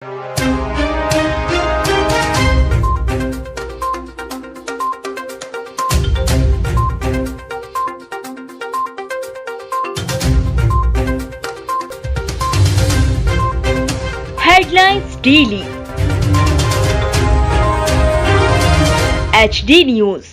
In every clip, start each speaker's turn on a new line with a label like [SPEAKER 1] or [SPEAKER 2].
[SPEAKER 1] Headlines daily HD news.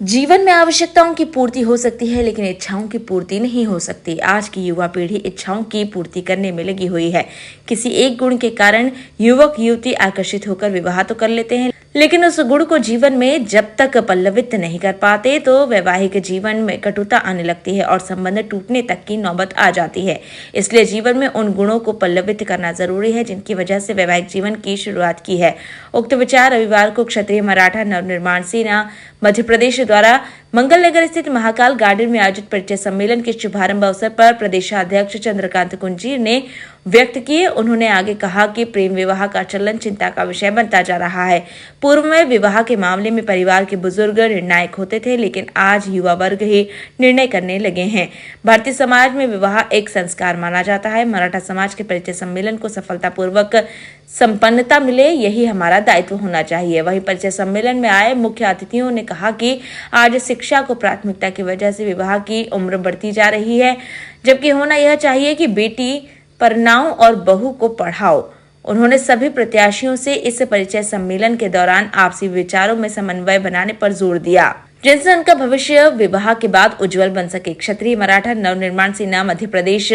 [SPEAKER 2] जीवन में आवश्यकताओं की पूर्ति हो सकती है, लेकिन इच्छाओं की पूर्ति नहीं हो सकती। आज की युवा पीढ़ी इच्छाओं की पूर्ति करने में लगी हुई है। किसी एक गुण के कारण युवक युवती आकर्षित होकर विवाह तो कर लेते हैं, लेकिन उस गुण को जीवन में जब तक पल्लवित नहीं कर पाते तो वैवाहिक जीवन में कटुता आने लगती है और संबंध टूटने तक की नौबत आ जाती है। इसलिए जीवन में उन गुणों को पल्लवित करना जरूरी है जिनकी वजह से वैवाहिक जीवन की शुरुआत की है। उक्त विचार रविवार को क्षत्रिय मराठा नवनिर्माण सेना मध्य प्रदेश द्वारा मंगल नगर स्थित महाकाल गार्डन में आयोजित परिचय सम्मेलन के शुभारंभ अवसर पर प्रदेशाध्यक्ष चंद्रकांत कुंजीर ने व्यक्त किए। उन्होंने आगे कहा कि प्रेम विवाह का चलन चिंता का विषय बनता जा रहा है। पूर्व में विवाह के मामले में परिवार के बुजुर्ग निर्णायक होते थे, लेकिन आज युवा वर्ग ही निर्णय करने लगे हैं। भारतीय समाज में विवाह एक संस्कार माना जाता है। मराठा समाज के परिचय सम्मेलन को सफलतापूर्वक संपन्नता मिले, यही हमारा दायित्व होना चाहिए। वहीं परिचय सम्मेलन में आए मुख्य अतिथियों ने कहा कि आज शिक्षा को प्राथमिकता की वजह से विवाह की उम्र बढ़ती जा रही है, जबकि होना यह चाहिए कि बेटी परनाओ और बहू को पढ़ाओ। उन्होंने सभी प्रत्याशियों से इस परिचय सम्मेलन के दौरान आपसी विचारों में समन्वय बनाने पर जोर दिया, जिनसे उनका भविष्य विवाह के बाद उज्जवल बन सके। क्षत्रिय मराठा नवनिर्माण सेना मध्य प्रदेश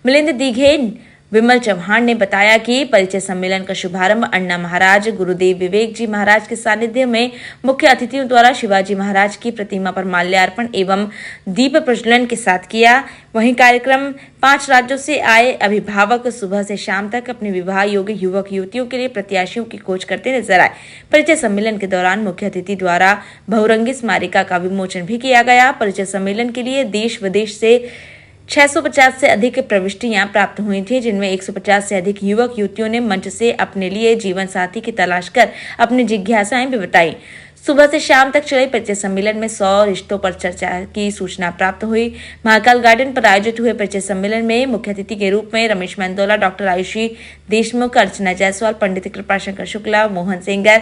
[SPEAKER 2] मिलिंद दीघे विमल चौहान ने बताया कि परिचय सम्मेलन का शुभारंभ अण्णा महाराज गुरुदेव विवेक जी महाराज के सानिध्य में मुख्य अतिथियों द्वारा शिवाजी महाराज की प्रतिमा पर माल्यार्पण एवं दीप प्रज्वलन के साथ किया। वहीं कार्यक्रम 5 राज्यों से आए अभिभावक सुबह से शाम तक अपने विवाह योग्य युवक युवतियों के लिए प्रत्याशियों की खोज करते नजर आए। परिचय सम्मेलन के दौरान मुख्य अतिथि द्वारा बहुरंगी स्मारिका का विमोचन भी किया गया। परिचय सम्मेलन के लिए देश विदेश से 650 से अधिक प्रविष्टियां प्राप्त हुई थी, जिनमें 150 से अधिक युवक युवतियों ने मंच से अपने लिए जीवन साथी की तलाश कर अपनी जिज्ञासाएं भी बताई। सुबह से शाम तक चले परिचय सम्मेलन में 100 रिश्तों पर चर्चा की सूचना प्राप्त हुई। महाकाल गार्डन पर आयोजित हुए परिचय सम्मेलन में मुख्य अतिथि के रूप में रमेश मेंदोला, डॉक्टर आयुषी देशमुख, अर्चना जायसवाल, पंडित कृपाशंकर शुक्ला, मोहन सेंगर,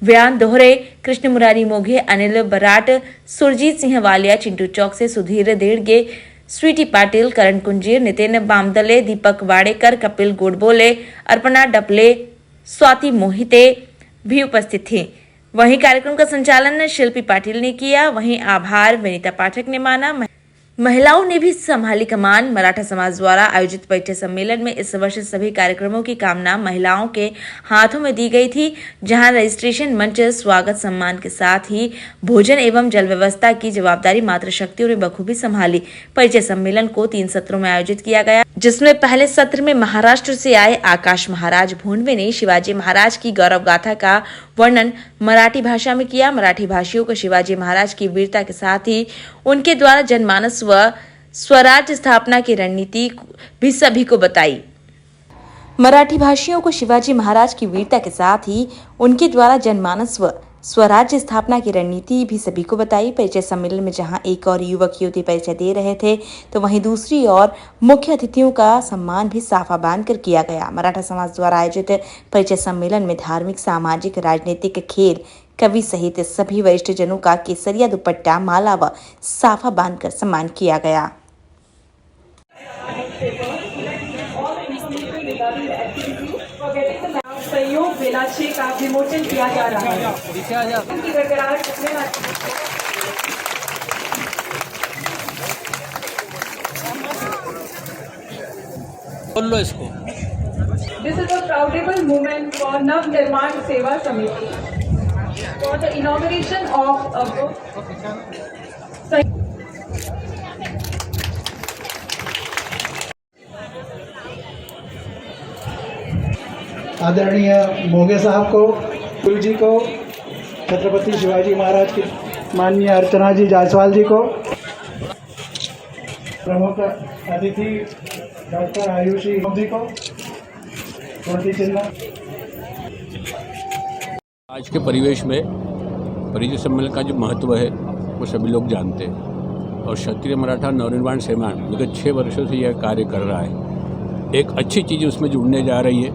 [SPEAKER 2] व्यान दोहरे, कृष्ण मुरारी मोघे, अनिल बराट, सुरजीत सिंह वालिया, चिंटू चौक से सुधीर देड़गे, स्वीटी पाटिल, करण कुंजीर, नितिन बामदले, दीपक वाडेकर, कपिल गोडबोले, अर्पणा डपले, स्वाति मोहिते भी उपस्थित थे। वहीं कार्यक्रम का संचालन शिल्पी पाटिल ने किया। वहीं आभार विनीता पाठक ने माना। महिलाओं ने भी संभाली कमान। मराठा समाज द्वारा आयोजित परिचय सम्मेलन में इस वर्ष सभी कार्यक्रमों की कामना महिलाओं के हाथों में दी गई थी, जहां रजिस्ट्रेशन मंच, स्वागत सम्मान के साथ ही भोजन एवं जल व्यवस्था की जवाबदारी मातृशक्तियों ने बखूबी संभाली। परिचय सम्मेलन को 3 सत्रों में आयोजित किया गया, जिसमें पहले सत्र में महाराष्ट्र से आए आकाश महाराज भोंडवे ने शिवाजी महाराज की गौरव गाथा का वर्णन मराठी भाषा में किया। मराठी भाषियों को शिवाजी महाराज की वीरता के साथ ही उनके द्वारा जनमानस व स्वराज्य स्थापना की रणनीति भी सभी को बताई। मराठी भाषियों को शिवाजी महाराज की वीरता के साथ ही उनके द्वारा जनमानस व स्वराज्य स्थापना की रणनीति भी सभी को बताई। परिचय सम्मेलन में जहां एक और युवक युवती परिचय दे रहे थे, तो वहीं दूसरी ओर मुख्य अतिथियों का सम्मान भी साफा बांधकर किया गया। मराठा समाज द्वारा आयोजित परिचय सम्मेलन में धार्मिक, सामाजिक, राजनीतिक, खेल, कवि सहित सभी वरिष्ठ जनों का केसरिया दुपट्टा, माला व साफा बांधकर सम्मान किया गया।
[SPEAKER 3] सहयोग बेलाचे का विमोचन किया जा रहा है।
[SPEAKER 4] बोलो इसको।
[SPEAKER 3] This is a proudable moment for Navnirman सेवा समिति for the inauguration of a book.
[SPEAKER 5] आदरणीय मोघे साहब को, कुल जी को, छत्रपति शिवाजी महाराज की माननीय अर्चना जी जायसवाल जी को, प्रमुख अतिथि डॉक्टर आयुषी जी को स्मृति चिन्ह।
[SPEAKER 4] आज के परिवेश में परिचय सम्मेलन का जो महत्व है वो सभी लोग जानते हैं, और क्षत्रिय मराठा नवनिर्माण सेना विगत 6 वर्षों से यह कार्य कर रहा है। एक अच्छी चीज़ उसमें जुड़ने जा रही है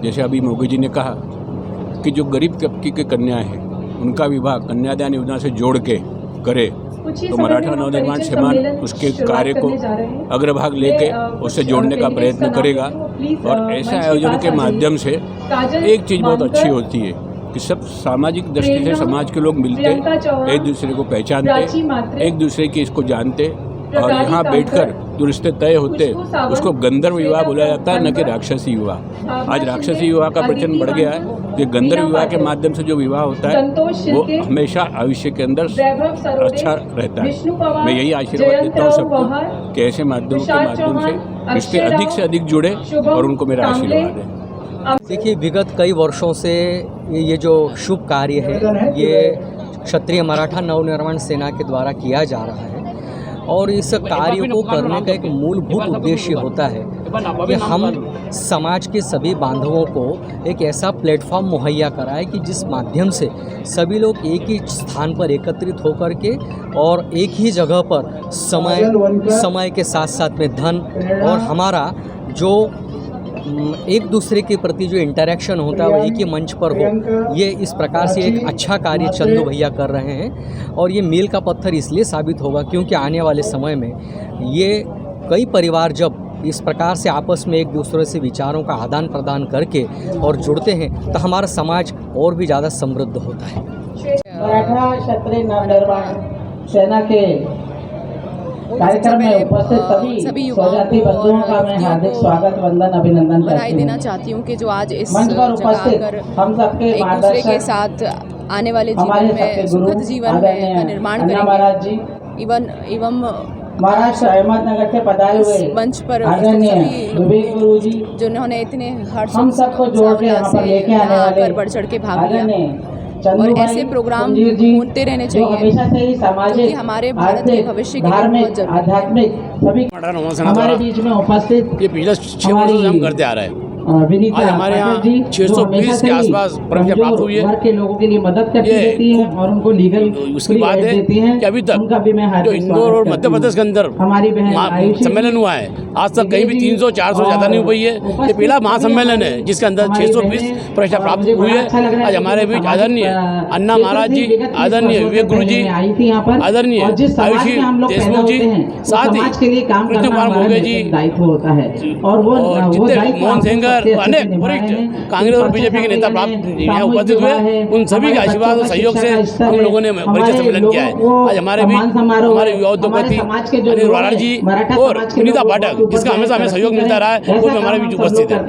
[SPEAKER 4] जैसे अभी मोदी जी ने कहा कि जो गरीब तबके की कन्याएं हैं उनका विवाह कन्यादान योजना से जोड़ के करे, तो मराठा नवनिर्माण सेना उसके कार्य को अग्रभाग लेके उससे जोड़ने का प्रयत्न करेगा। और ऐसे आयोजन के माध्यम से एक चीज़ बहुत अच्छी होती है कि सब सामाजिक दृष्टि से समाज के लोग मिलते, एक दूसरे को पहचानते, एक दूसरे की इसको जानते, और यहाँ बैठकर जो रिश्ते तय होते उसको गंधर्व विवाह बोला जाता है, न कि राक्षसी विवाह। आज राक्षसी विवाह का प्रचलन बढ़ गया है कि गंधर्व विवाह के माध्यम से जो विवाह होता है वो हमेशा भविष्य के अंदर अच्छा रहता है। मैं यही आशीर्वाद देता हूँ सबको कि ऐसे माध्यमों के माध्यम से रिश्ते अधिक से अधिक जुड़े, और उनको मेरा आशीर्वाद है।
[SPEAKER 1] देखिए, विगत कई वर्षों से ये जो शुभ कार्य है ये क्षत्रिय मराठा नवनिर्माण सेना के द्वारा किया जा रहा है, और इस कार्य को करने का एक मूलभूत उद्देश्य होता है कि हम समाज के सभी बांधवों को एक ऐसा प्लेटफॉर्म मुहैया कराएं कि जिस माध्यम से सभी लोग एक ही स्थान पर एकत्रित होकर के और एक ही जगह पर समय के साथ साथ में धन और हमारा जो एक दूसरे के प्रति जो इंटरेक्शन होता है वो एक ही मंच पर हो। ये इस प्रकार से एक अच्छा कार्य चंदू भैया कर रहे हैं, और ये मील का पत्थर इसलिए साबित होगा क्योंकि आने वाले समय में ये कई परिवार जब इस प्रकार से आपस में एक दूसरे से विचारों का आदान प्रदान करके और जुड़ते हैं तो हमारा समाज और भी ज़्यादा समृद्ध होता है।
[SPEAKER 6] मराठा क्षत्रिय नवनिर्माण सेना के कार्यक्रम में उपस्थित सभी स्वजाति बंधुओं का मैं हार्दिक स्वागत, वंदन, अभिनंदन
[SPEAKER 7] बधाई देना चाहती हूँ कि जो आज इस
[SPEAKER 6] मंच पर
[SPEAKER 7] जगह
[SPEAKER 6] उपस्थित
[SPEAKER 7] आकर
[SPEAKER 6] हम सबके
[SPEAKER 7] एक दूसरे के साथ आने वाले जीवन में सुखद जीवन में का निर्माण
[SPEAKER 6] महाराज जी
[SPEAKER 7] एवं
[SPEAKER 6] महाराष्ट्र अहमदनगर से पधारे हुए
[SPEAKER 7] मंच पर
[SPEAKER 6] आदरणीय विवेक गुरु जी
[SPEAKER 7] जिन्होंने इतने हर्ष
[SPEAKER 6] हम सबको जोड़ के यहाँ पर लेके आने वाले
[SPEAKER 7] बढ़ चढ़ के भाग लिया,
[SPEAKER 6] और
[SPEAKER 7] ऐसे प्रोग्राम होते रहने चाहिए
[SPEAKER 6] हमेशा से ही सामाजिक,
[SPEAKER 7] हमारे भारत के भविष्य के लिए
[SPEAKER 6] धार्मिक, आध्यात्मिक सभी हमारे बीच में उपस्थित
[SPEAKER 8] ये पिछले 6 वर्षों से हम करते आ रहे हैं। आज हमारे यहाँ 620 के आसपास परीक्षा प्राप्त हुई है।
[SPEAKER 6] के लोगों के लिए मदद करती रहती है और उनको लीगल
[SPEAKER 8] उसकी बात है कि अभी तक जो इंदौर और मध्य प्रदेश के अंदर सम्मेलन हुआ है, आज तक कहीं भी 300-400 ज़्यादा नहीं हुई है। ये पहला महासम्मेलन है जिसके अंदर 620 परीक्षा प्राप्त हुई है। आज हमारे बीच आदरणीय अन्ना महाराज जी, आदरणीय विवेक गुरु जी, आदरणीय आयुषी देशमुख जी, साथ ही कृष्ण कुमार मोगे जी और जितने मोहन सिंह, अनेक वरिष्ठ कांग्रेस और बीजेपी के नेता प्राप्त यहाँ उपस्थित हुए। उन सभी के आशीर्वाद और सहयोग से हम लोगों ने परिचय सम्मेलन किया है। आज हमारे बीच हमारे युवा उद्योगपति अनिल वाराण जी और सुनीता पाठक, जिसका हमेशा हमें सहयोग मिलता रहा है, वो भी हमारे बीच उपस्थित है।